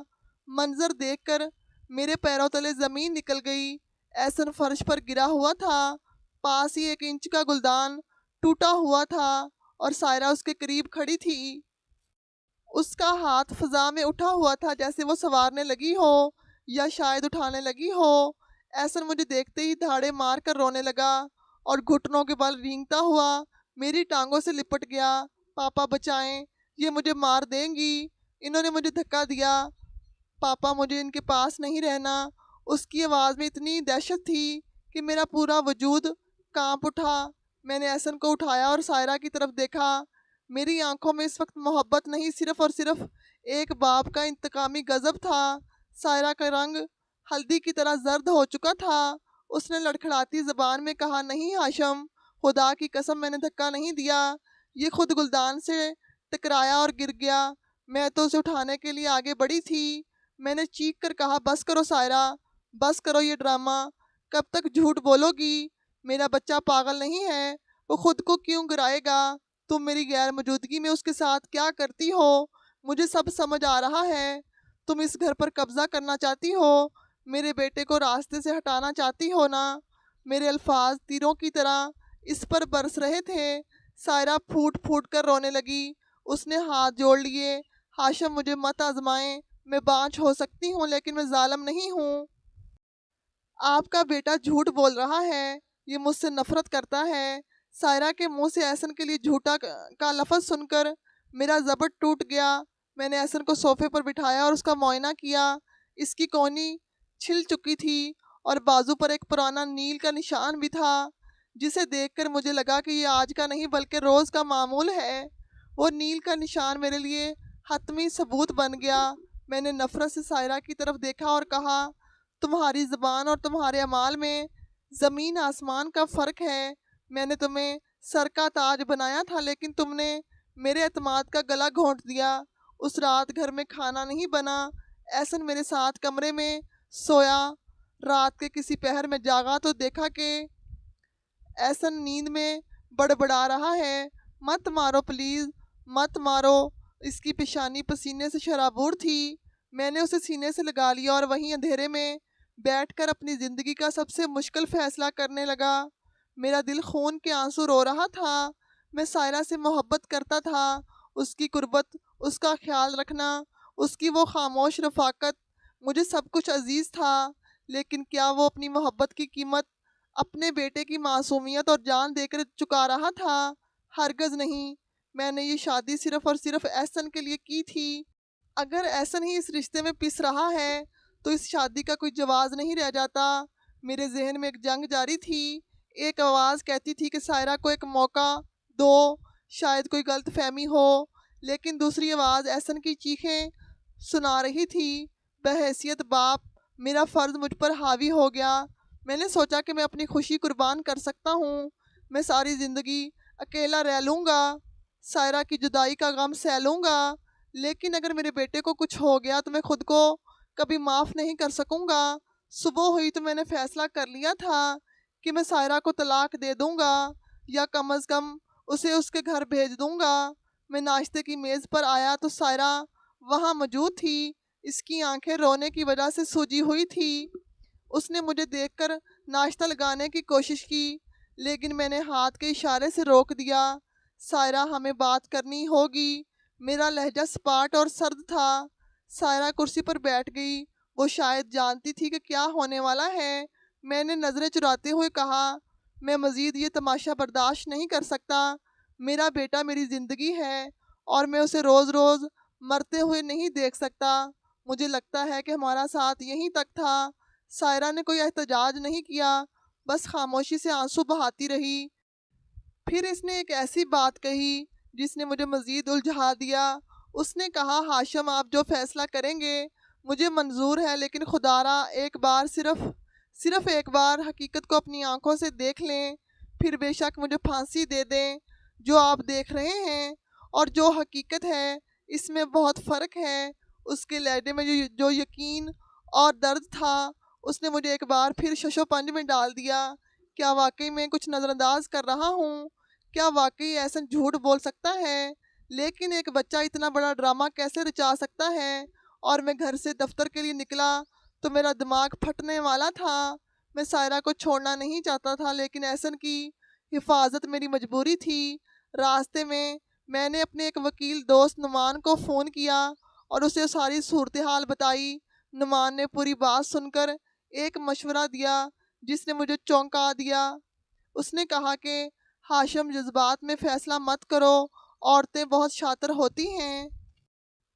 Speaker 1: منظر دیکھ کر میرے پیروں تلے زمین نکل گئی۔ احسن فرش پر گرا ہوا تھا، پاس ہی 1 انچ کا گلدان ٹوٹا ہوا تھا اور سائرہ اس کے قریب کھڑی تھی۔ اس کا ہاتھ فضا میں اٹھا ہوا تھا جیسے وہ سنوارنے لگی ہو یا شاید اٹھانے لگی ہو۔ احسن مجھے دیکھتے ہی دھاڑے مار کر رونے لگا اور گھٹنوں کے بل رینگتا ہوا میری ٹانگوں سے لپٹ گیا۔ پاپا بچائیں، یہ مجھے مار دیں گی، انہوں نے مجھے دھکا دیا، پاپا مجھے ان کے پاس نہیں رہنا۔ اس کی آواز میں اتنی دہشت تھی کہ میرا پورا وجود کانپ اٹھا۔ میں نے احسن کو اٹھایا اور سائرہ کی طرف دیکھا۔ میری آنکھوں میں اس وقت محبت نہیں، صرف اور صرف ایک باپ کا انتقامی غضب تھا۔ سائرہ کا رنگ ہلدی کی طرح زرد ہو چکا تھا۔ اس نے لڑکھڑاتی زبان میں کہا نہیں ہاشم، خدا کی قسم میں نے دھکا نہیں دیا، یہ خود گلدان سے ٹکرایا اور گر گیا، میں تو اسے اٹھانے کے لیے آگے بڑھی تھی۔ میں نے چیخ کر کہا بس کرو سائرہ، بس کرو یہ ڈرامہ، کب تک جھوٹ بولو گی؟ میرا بچہ پاگل نہیں ہے، وہ خود کو کیوں گرائے گا؟ تم میری غیر موجودگی میں اس کے ساتھ کیا کرتی ہو؟ مجھے سب سمجھ آ رہا ہے۔ تم اس گھر پر قبضہ کرنا چاہتی ہو، میرے بیٹے کو راستے سے ہٹانا چاہتی ہو نا؟ میرے الفاظ تیروں کی طرح اس پر برس رہے تھے۔ سائرہ پھوٹ پھوٹ کر رونے لگی۔ اس نے ہاتھ جوڑ لیے۔ ہاشم مجھے مت آزمائیں، میں بانجھ ہو سکتی ہوں لیکن میں ظالم نہیں ہوں۔ آپ کا بیٹا جھوٹ بول رہا ہے، یہ مجھ سے نفرت کرتا ہے۔ سائرہ کے منہ سے احسن کے لیے جھوٹا کا لفظ سن کر میرا ضبط ٹوٹ گیا۔ میں نے احسن کو صوفے پر بٹھایا اور اس کا معائنہ کیا۔ اس کی کونی چھل چکی تھی اور بازو پر ایک پرانا نیل کا نشان بھی تھا، جسے دیکھ کر مجھے لگا کہ یہ آج کا نہیں بلکہ روز کا معمول ہے۔ وہ نیل کا نشان میرے لیے حتمی ثبوت بن گیا۔ میں نے نفرت سے سائرہ کی طرف دیکھا اور کہا تمہاری زبان اور تمہارے اعمال میں زمین آسمان کا فرق ہے۔ میں نے تمہیں سر کا تاج بنایا تھا لیکن تم نے میرے اعتماد کا گلا گھونٹ دیا۔ اس رات گھر میں کھانا نہیں بنا۔ احسن میرے ساتھ کمرے میں سویا۔ رات کے کسی پہر میں جاگا تو دیکھا کہ احسن نیند میں بڑبڑا رہا ہے، مت مارو پلیز، مت مارو۔ اس کی پیشانی پسینے سے شرابور تھی۔ میں نے اسے سینے سے لگا لیا اور وہیں اندھیرے میں بیٹھ کر اپنی زندگی کا سب سے مشکل فیصلہ کرنے لگا۔ میرا دل خون کے آنسو رو رہا تھا۔ میں سائرہ سے محبت کرتا تھا، اس کی قربت، اس کا خیال رکھنا، اس کی وہ خاموش رفاقت، مجھے سب کچھ عزیز تھا۔ لیکن کیا وہ اپنی محبت کی قیمت اپنے بیٹے کی معصومیت اور جان دے کر چکا رہا تھا؟ ہرگز نہیں۔ میں نے یہ شادی صرف اور صرف احسن کے لیے کی تھی۔ اگر احسن ہی اس رشتے میں پس رہا ہے تو اس شادی کا کوئی جواز نہیں رہ جاتا۔ میرے ذہن میں ایک جنگ جاری تھی۔ ایک آواز کہتی تھی کہ سائرہ کو ایک موقع دو، شاید کوئی غلط فہمی ہو، لیکن دوسری آواز احسن کی چیخیں سنا رہی تھی۔ بحیثیت باپ میرا فرض مجھ پر حاوی ہو گیا۔ میں نے سوچا کہ میں اپنی خوشی قربان کر سکتا ہوں۔ میں ساری زندگی اکیلا رہ لوں گا، سائرہ کی جدائی کا غم سہ لوں گا، لیکن اگر میرے بیٹے کو کچھ ہو گیا تو میں خود کو کبھی معاف نہیں کر سکوں گا۔ صبح ہوئی تو میں نے فیصلہ کر لیا تھا کہ میں سائرہ کو طلاق دے دوں گا یا کم از کم اسے اس کے گھر بھیج دوں گا۔ میں ناشتے کی میز پر آیا تو سائرہ وہاں موجود تھی۔ اس کی آنکھیں رونے کی وجہ سے سوجی ہوئی تھی۔ اس نے مجھے دیکھ کر ناشتہ لگانے کی کوشش کی، لیکن میں نے ہاتھ کے اشارے سے روک دیا۔ سائرہ، ہمیں بات کرنی ہوگی۔ میرا لہجہ سپاٹ اور سرد تھا۔ سائرہ کرسی پر بیٹھ گئی۔ وہ شاید جانتی تھی کہ کیا ہونے والا ہے۔ میں نے نظریں چراتے ہوئے کہا، میں مزید یہ تماشا برداشت نہیں کر سکتا۔ میرا بیٹا میری زندگی ہے اور میں اسے روز روز مرتے ہوئے نہیں دیکھ سکتا۔ مجھے لگتا ہے کہ ہمارا ساتھ یہیں تک تھا۔ سائرہ نے کوئی احتجاج نہیں کیا، بس خاموشی سے آنسو بہاتی رہی۔ پھر اس نے ایک ایسی بات کہی جس نے مجھے مزید الجھا دیا۔ اس نے کہا، ہاشم، آپ جو فیصلہ کریں گے مجھے منظور ہے، لیکن خدارا ایک بار صرف ایک بار حقیقت کو اپنی آنکھوں سے دیکھ لیں، پھر بے شک مجھے پھانسی دے دیں۔ جو آپ دیکھ رہے ہیں اور جو حقیقت ہے اس میں بہت فرق ہے۔ اس کے لہجے میں جو یقین اور درد تھا اس نے مجھے ایک بار پھر شش و پنج میں ڈال دیا۔ کیا واقعی میں کچھ نظر انداز کر رہا ہوں؟ کیا واقعی ایسا جھوٹ بول سکتا ہے؟ لیکن ایک بچہ اتنا بڑا ڈرامہ کیسے رچا سکتا ہے؟ اور میں گھر سے دفتر کے لیے نکلا تو میرا دماغ پھٹنے والا تھا۔ میں سائرہ کو چھوڑنا نہیں چاہتا تھا، لیکن احسن کی حفاظت میری مجبوری تھی۔ راستے میں نے اپنے ایک وکیل دوست نعمان کو فون کیا اور اسے ساری صورتحال بتائی۔ نعمان نے پوری بات سن کر ایک مشورہ دیا جس نے مجھے چونکا دیا۔ اس نے کہا کہ ہاشم، جذبات میں فیصلہ مت کرو، عورتیں بہت شاطر ہوتی ہیں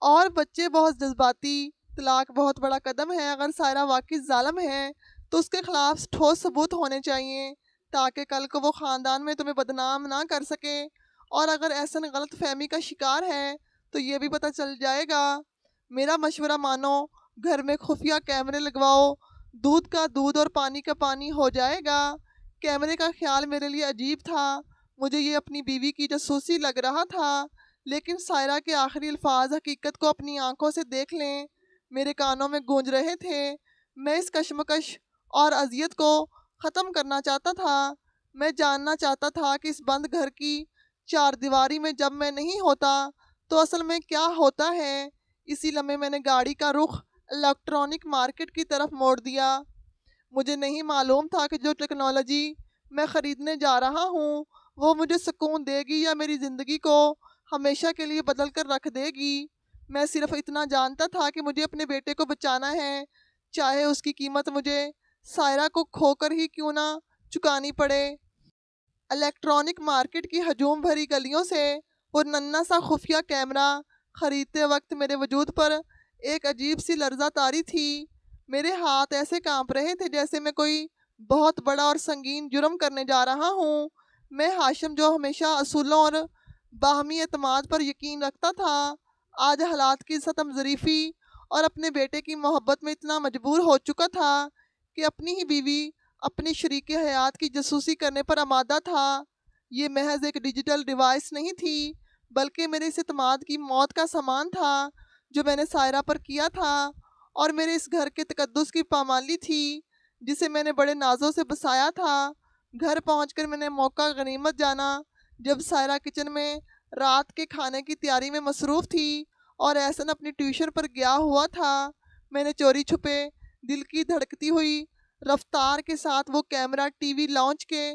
Speaker 1: اور بچے بہت جذباتی۔ طلاق بہت بڑا قدم ہے۔ اگر سائرہ واقعی ظالم ہے تو اس کے خلاف ٹھوس ثبوت ہونے چاہیے تاکہ کل کو وہ خاندان میں تمہیں بدنام نہ کر سکے، اور اگر احسن غلط فہمی کا شکار ہے تو یہ بھی پتہ چل جائے گا۔ میرا مشورہ مانو، گھر میں خفیہ کیمرے لگواؤ، دودھ کا دودھ اور پانی کا پانی ہو جائے گا۔ کیمرے کا خیال میرے لیے عجیب تھا، مجھے یہ اپنی بیوی کی جاسوسی لگ رہا تھا، لیکن سائرہ کے آخری الفاظ حقیقت کو اپنی آنکھوں سے دیکھ لیں میرے کانوں میں گونج رہے تھے۔ میں اس کشمکش اور اذیت کو ختم کرنا چاہتا تھا۔ میں جاننا چاہتا تھا کہ اس بند گھر کی چار دیواری میں جب میں نہیں ہوتا تو اصل میں کیا ہوتا ہے۔ اسی لمحے میں نے گاڑی کا رخ الیکٹرانک مارکیٹ کی طرف موڑ دیا۔ مجھے نہیں معلوم تھا کہ جو ٹیکنالوجی میں خریدنے جا رہا ہوں وہ مجھے سکون دے گی یا میری زندگی کو ہمیشہ کے لیے بدل کر رکھ دے گی۔ میں صرف اتنا جانتا تھا کہ مجھے اپنے بیٹے کو بچانا ہے، چاہے اس کی قیمت مجھے سائرہ کو کھو کر ہی کیوں نہ چکانی پڑے۔ الیکٹرانک مارکیٹ کی ہجوم بھری گلیوں سے وہ ننھا سا خفیہ کیمرہ خریدتے وقت میرے وجود پر ایک عجیب سی لرزہ طاری تھی۔ میرے ہاتھ ایسے کانپ رہے تھے جیسے میں کوئی بہت بڑا اور سنگین جرم کرنے جا رہا ہوں۔ میں ہاشم، جو ہمیشہ اصولوں اور باہمی اعتماد پر یقین رکھتا تھا، آج حالات کی ستم ظریفی اور اپنے بیٹے کی محبت میں اتنا مجبور ہو چکا تھا کہ اپنی ہی بیوی، اپنی شریک حیات کی جاسوسی کرنے پر آمادہ تھا۔ یہ محض ایک ڈیجیٹل ڈیوائس نہیں تھی، بلکہ میرے اس اعتماد کی موت کا سامان تھا جو میں نے سائرہ پر کیا تھا، اور میرے اس گھر کے تقدس کی پامالی تھی جسے میں نے بڑے نازوں سے بسایا تھا۔ گھر پہنچ کر میں نے موقع غنیمت جانا جب سائرہ کچن میں رات کے کھانے کی تیاری میں مصروف تھی اور احسن اپنی ٹیوشن پر گیا ہوا تھا۔ میں نے چوری چھپے دل کی دھڑکتی ہوئی رفتار کے ساتھ وہ کیمرہ ٹی وی لاؤنج کے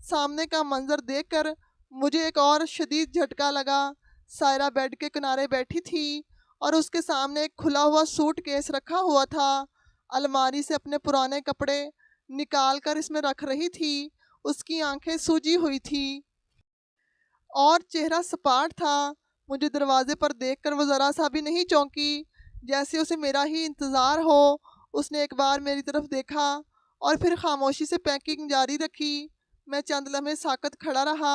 Speaker 1: سامنے کا منظر دیکھ کر مجھے ایک اور شدید جھٹکا لگا۔ سائرہ بیڈ کے کنارے بیٹھی تھی اور اس کے سامنے ایک کھلا ہوا سوٹ کیس رکھا ہوا تھا۔ الماری سے اپنے پرانے کپڑے نکال کر اس میں رکھ رہی تھی۔ اس کی آنکھیں سوجی ہوئی تھی اور چہرہ سپاٹ تھا۔ مجھے دروازے پر دیکھ کر وہ ذرا سا بھی نہیں چونکی، جیسے اسے میرا ہی انتظار ہو۔ اس نے ایک بار میری طرف دیکھا اور پھر خاموشی سے پیکنگ جاری رکھی۔ میں چند لمحے ساکت کھڑا رہا،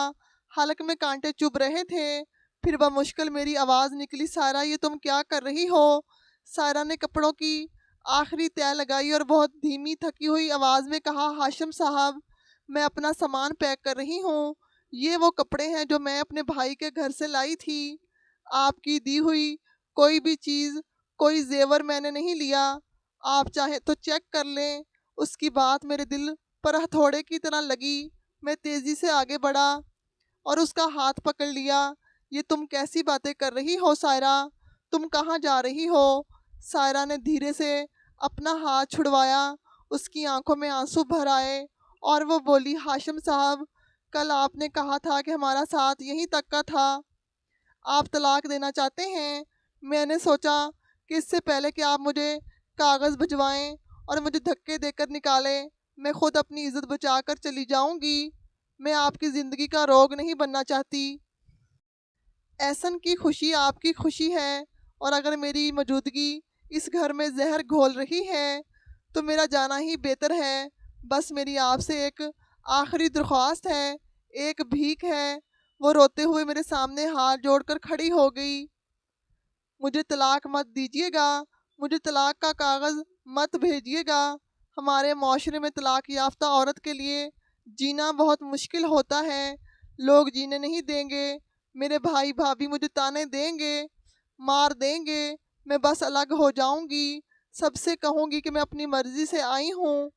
Speaker 1: حلق میں کانٹے چبھ رہے تھے۔ پھر بمشکل میری آواز نکلی، سائرہ یہ تم کیا کر رہی ہو؟ سائرہ نے کپڑوں کی آخری تہہ لگائی اور بہت دھیمی تھکی ہوئی آواز میں کہا، ہاشم صاحب میں اپنا سامان پیک کر رہی ہوں۔ یہ وہ کپڑے ہیں جو میں اپنے بھائی کے گھر سے لائی تھی۔ آپ کی دی ہوئی کوئی بھی چیز، کوئی زیور میں نے نہیں لیا۔ آپ چاہیں تو چیک کر لیں۔ اس کی بات میرے دل پر ہتھوڑے کی طرح لگی۔ میں تیزی سے آگے بڑھا اور اس کا ہاتھ پکڑ لیا۔ یہ تم کیسی باتیں کر رہی ہو سائرہ؟ تم کہاں جا رہی ہو؟ سائرہ نے دھیرے سے اپنا ہاتھ چھڑوایا۔ اس کی آنکھوں میں آنسو بھر آئے اور وہ بولی، ہاشم صاحب کل آپ نے کہا تھا کہ ہمارا ساتھ یہیں تک کا تھا۔ آپ طلاق دینا چاہتے ہیں۔ میں نے سوچا کہ اس سے پہلے کہ آپ مجھے کاغذ بھجوائیں اور مجھے دھکے دے کر نکالیں، میں خود اپنی عزت بچا کر چلی جاؤں گی۔ میں آپ کی زندگی کا روگ نہیں بننا چاہتی۔ احسن کی خوشی آپ کی خوشی ہے، اور اگر میری موجودگی اس گھر میں زہر گھول رہی ہے تو میرا جانا ہی بہتر ہے۔ بس میری آپ سے ایک آخری درخواست ہے، ایک بھیک ہے۔ وہ روتے ہوئے میرے سامنے ہاتھ جوڑ کر کھڑی ہو گئی۔ مجھے طلاق مت دیجیے گا، مجھے طلاق کا کاغذ مت بھیجیے گا۔ ہمارے معاشرے میں طلاق یافتہ عورت کے لیے جینا بہت مشکل ہوتا ہے۔ لوگ جینے نہیں دیں گے، میرے بھائی بھابھی مجھے تانے دیں گے، مار دیں گے۔ میں بس الگ ہو جاؤں گی، سب سے کہوں گی کہ میں اپنی مرضی سے آئی ہوں،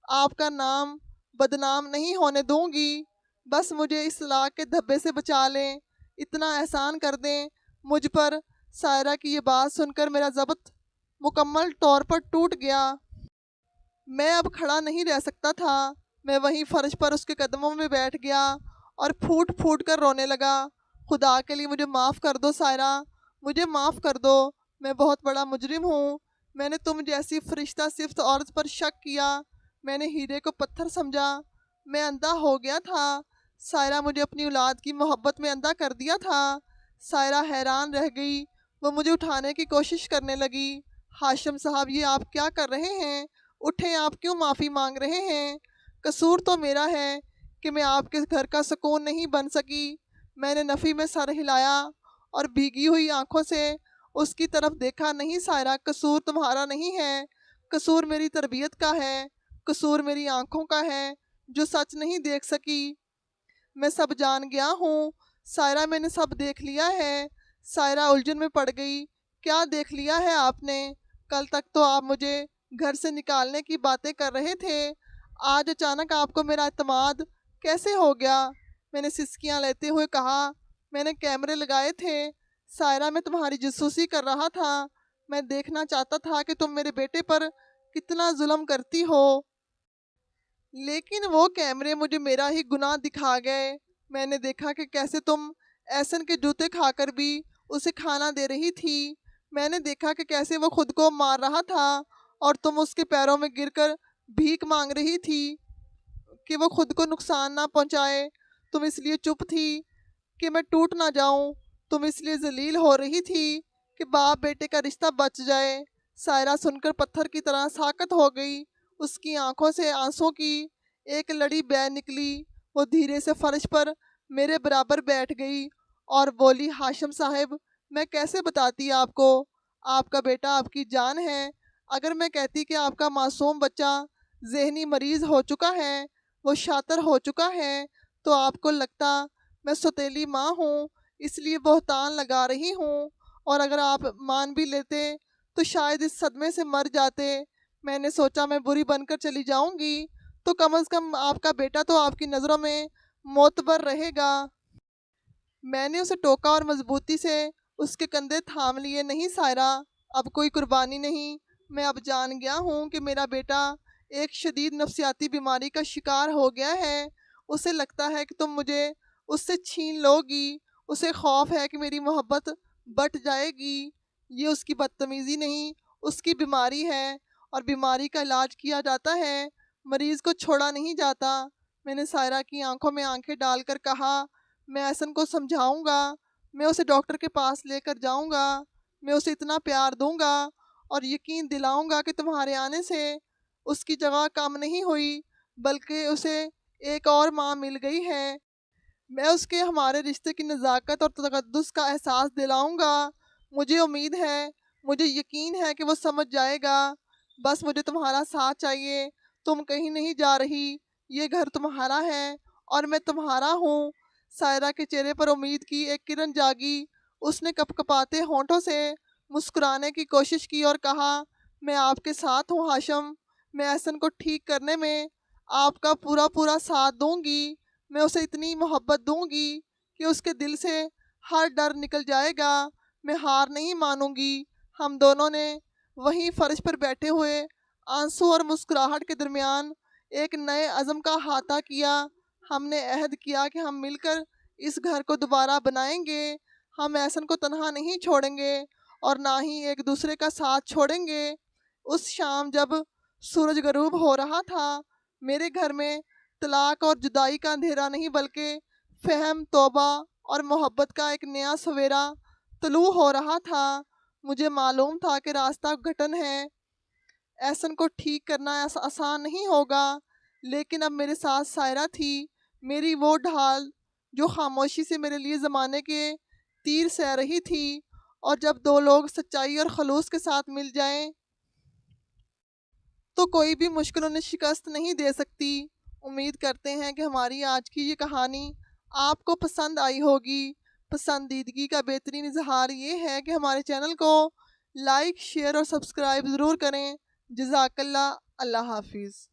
Speaker 1: آپ کا نام بدنام نہیں ہونے دوں گی۔ بس مجھے اس طلاق کے دھبے سے بچا لیں، اتنا احسان کر دیں مجھ پر۔ سائرہ کی یہ بات سن کر میرا ضبط مکمل طور پر ٹوٹ گیا۔ میں اب کھڑا نہیں رہ سکتا تھا۔ میں وہیں فرش پر اس کے قدموں میں بیٹھ گیا اور پھوٹ پھوٹ کر رونے لگا۔ خدا کے لیے مجھے معاف کر دو سائرہ، مجھے معاف کر دو۔ میں بہت بڑا مجرم ہوں۔ میں نے تم جیسی فرشتہ صفت عورت پر شک کیا۔ میں نے ہیرے کو پتھر سمجھا۔ میں اندھا ہو گیا تھا۔ سائرہ مجھے اپنی اولاد کی محبت میں اندھا کر دیا تھا۔ سائرہ حیران رہ گئی۔ وہ مجھے اٹھانے کی کوشش کرنے لگی۔ ہاشم صاحب یہ آپ کیا کر رہے ہیں؟ اٹھیں، آپ کیوں معافی مانگ رہے ہیں؟ قصور تو میرا ہے کہ میں آپ کے گھر کا سکون نہیں بن سکی۔ میں نے نفی میں سر ہلایا اور بھیگی ہوئی آنکھوں سے اس کی طرف دیکھا۔ نہیں سائرہ، قصور تمہارا نہیں ہے، قصور میری تربیت کا ہے، قصور میری آنکھوں کا ہے جو سچ نہیں دیکھ سکی۔ میں سب جان گیا ہوں سائرہ، میں نے سب دیکھ لیا ہے۔ سائرہ الجھن میں پڑ گئی۔ کیا دیکھ لیا ہے آپ نے؟ کل تک تو آپ مجھے گھر سے نکالنے کی باتیں کر رہے تھے، آج اچانک آپ کو میرا اعتماد کیسے ہو گیا؟ میں نے سسکیاں لیتے ہوئے کہا، میں نے کیمرے لگائے تھے سائرہ، میں تمہاری جاسوسی کر رہا تھا۔ میں دیکھنا چاہتا تھا کہ تم میرے بیٹے پر کتنا ظلم کرتی ہو، لیکن وہ کیمرے مجھے میرا ہی گناہ دکھا گئے۔ میں نے دیکھا کہ کیسے تم احسن کے جوتے کھا کر بھی اسے کھانا دے رہی تھی۔ میں نے دیکھا کہ کیسے وہ خود کو مار رہا تھا اور تم اس کے پیروں میں گر کر بھیک مانگ رہی تھی کہ وہ خود کو نقصان نہ پہنچائے۔ تم اس لیے چپ تھی کہ میں ٹوٹ نہ جاؤں، تم اس لیے ذلیل ہو رہی تھی کہ باپ بیٹے کا رشتہ بچ جائے۔ سائرہ سن کر پتھر کی طرح ساکت ہو گئی۔ اس کی آنکھوں سے آنسوں کی ایک لڑی بہہ نکلی۔ وہ دھیرے سے فرش پر میرے برابر بیٹھ گئی اور بولی، ہاشم صاحب میں کیسے بتاتی آپ کو، آپ کا بیٹا آپ کی جان ہے۔ اگر میں کہتی کہ آپ کا معصوم بچہ ذہنی مریض ہو چکا ہے، وہ شاطر ہو چکا ہے، تو آپ کو لگتا میں سوتیلی ماں ہوں، اس لیے بہتان لگا رہی ہوں، اور اگر آپ مان بھی لیتے تو شاید اس صدمے سے مر جاتے۔ میں نے سوچا میں بری بن کر چلی جاؤں گی تو کم از کم آپ کا بیٹا تو آپ کی نظروں میں معتبر رہے گا۔ میں نے اسے ٹوکا اور مضبوطی سے اس کے کندھے تھام لیے۔ نہیں سائرہ، اب کوئی قربانی نہیں۔ میں اب جان گیا ہوں کہ میرا بیٹا ایک شدید نفسیاتی بیماری کا شکار ہو گیا ہے۔ اسے لگتا ہے کہ تم مجھے اس سے چھین لوگی، اسے خوف ہے کہ میری محبت بٹ جائے گی۔ یہ اس کی بدتمیزی نہیں، اس کی بیماری ہے، اور بیماری کا علاج کیا جاتا ہے، مریض کو چھوڑا نہیں جاتا۔ میں نے سائرہ کی آنکھوں میں آنکھیں ڈال کر کہا، میں احسن کو سمجھاؤں گا، میں اسے ڈاکٹر کے پاس لے کر جاؤں گا، میں اسے اتنا پیار دوں گا اور یقین دلاؤں گا کہ تمہارے آنے سے اس کی جگہ کم نہیں ہوئی، بلکہ اسے ایک اور ماں مل گئی ہے۔ میں اس کے ہمارے رشتے کی نزاکت اور تقدس کا احساس دلاؤں گا۔ مجھے امید ہے، مجھے یقین ہے کہ وہ سمجھ جائے گا۔ بس مجھے تمہارا ساتھ چاہیے، تم کہیں نہیں جا رہی، یہ گھر تمہارا ہے اور میں تمہارا ہوں۔ سائرہ کے چہرے پر امید کی ایک کرن جاگی، اس نے کپ کپاتے ہونٹوں سے مسکرانے کی کوشش کی اور کہا، میں آپ کے ساتھ ہوں ہاشم، میں احسن کو ٹھیک کرنے میں آپ کا پورا پورا ساتھ دوں گی، میں اسے اتنی محبت دوں گی کہ اس کے دل سے ہر ڈر نکل جائے گا، میں ہار نہیں مانوں گی۔ ہم دونوں نے وہیں فرش پر بیٹھے ہوئے آنسو اور مسکراہٹ کے درمیان ایک نئے عزم کا احاطہ کیا۔ ہم نے عہد کیا کہ ہم مل کر اس گھر کو دوبارہ بنائیں گے، ہم احسن کو تنہا نہیں چھوڑیں گے اور نہ ہی ایک دوسرے کا ساتھ چھوڑیں گے۔ اس شام جب سورج غروب ہو رہا تھا، میرے گھر میں طلاق اور جدائی کا اندھیرا نہیں بلکہ فہم، توبہ اور محبت کا ایک نیا سویرا طلوع ہو رہا تھا۔ مجھے معلوم تھا کہ راستہ گھٹن ہے، احسن کو ٹھیک کرنا آسان نہیں ہوگا، لیکن اب میرے ساتھ سائرہ تھی، میری وہ ڈھال جو خاموشی سے میرے لیے زمانے کے تیر سہ رہی تھی۔ اور جب دو لوگ سچائی اور خلوص کے ساتھ مل جائیں تو کوئی بھی مشکل انہیں شکست نہیں دے سکتی۔ امید کرتے ہیں کہ ہماری آج کی یہ کہانی آپ کو پسند آئی ہوگی۔ پسندیدگی کا بہترین اظہار یہ ہے کہ ہمارے چینل کو لائک، شیئر اور سبسکرائب ضرور کریں۔ جزاک اللہ۔ اللہ حافظ۔